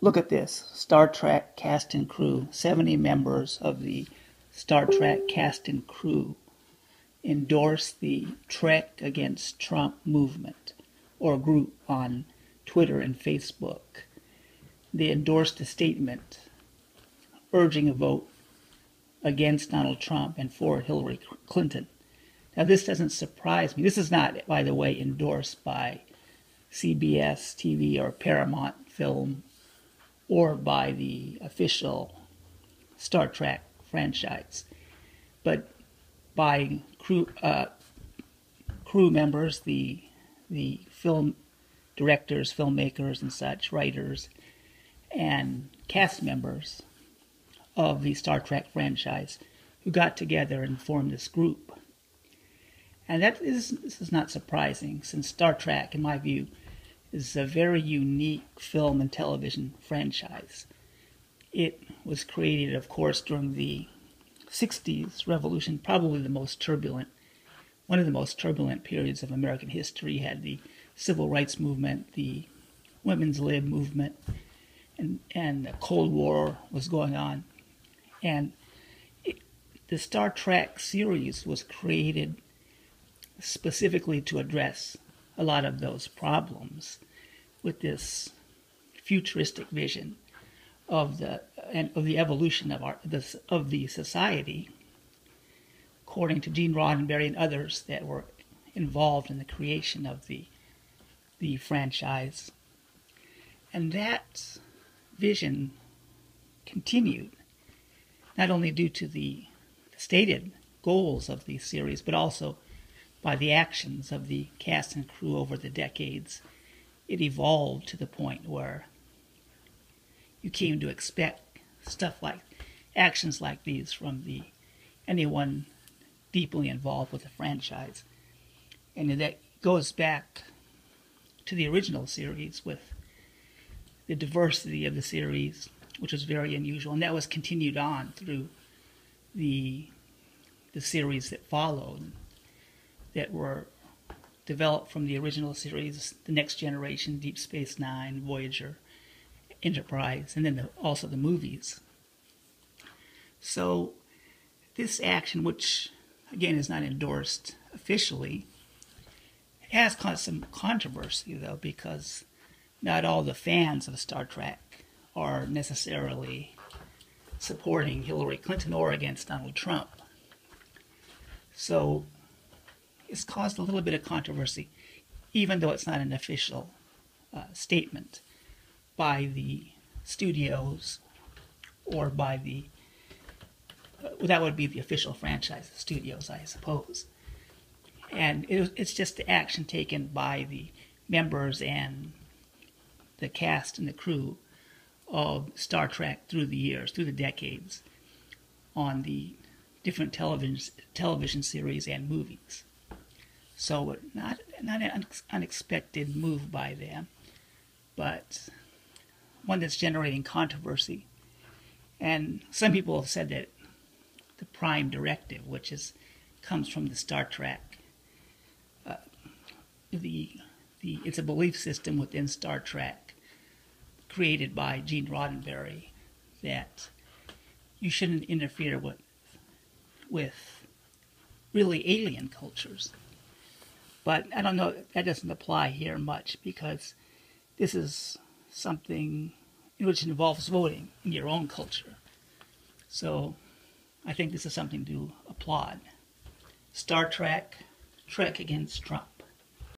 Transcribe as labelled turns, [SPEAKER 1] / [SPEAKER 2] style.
[SPEAKER 1] Look at this. Star Trek cast and crew. 70 members of the Star Trek cast and crew endorse the Trek Against Trump movement or group on Twitter and Facebook. They endorsed a statement urging a vote against Donald Trump and for Hillary Clinton. Now, this doesn't surprise me. This is not, by the way, endorsed by CBS TV or Paramount Film or by the official Star Trek franchise, but by crew members, the film directors, filmmakers, and such, writers, and cast members of the Star Trek franchise who got together and formed this group. And this is not surprising, since Star Trek, in my view, is a very unique film and television franchise. It was created, of course, during the 60s revolution, probably one of the most turbulent periods of American history. You had the Civil Rights Movement, the Women's Lib movement, and the Cold War was going on. And the Star Trek series was created specifically to address a lot of those problems with this futuristic vision of the evolution of the society, according to Gene Roddenberry and others that were involved in the creation of the franchise. And that vision continued, not only due to the stated goals of the series, but also by the actions of the cast and crew over the decades. It evolved to the point where you came to expect stuff like actions like these from anyone deeply involved with the franchise. And that goes back to the original series with the diversity of the series, which was very unusual, and that was continued on through the series that followed, that were developed from the original series, The Next Generation, Deep Space Nine, Voyager, Enterprise, and then also the movies. So this action, which again is not endorsed officially, has caused some controversy, though, because not all the fans of Star Trek are necessarily supporting Hillary Clinton or against Donald Trump. So it's caused a little bit of controversy, even though it's not an official statement by the studios or by that would be the official franchise studios, I suppose. And it's just the action taken by the members and the cast and the crew of Star Trek through the years, through the decades, on the different television series and movies. So not an unexpected move by them, but one that's generating controversy. And some people have said that the Prime Directive, which comes from the Star Trek, it's a belief system within Star Trek created by Gene Roddenberry that you shouldn't interfere with really alien cultures. But I don't know, that doesn't apply here much, because this is something which involves voting in your own culture. So I think this is something to applaud. Star Trek, Trek Against Trump.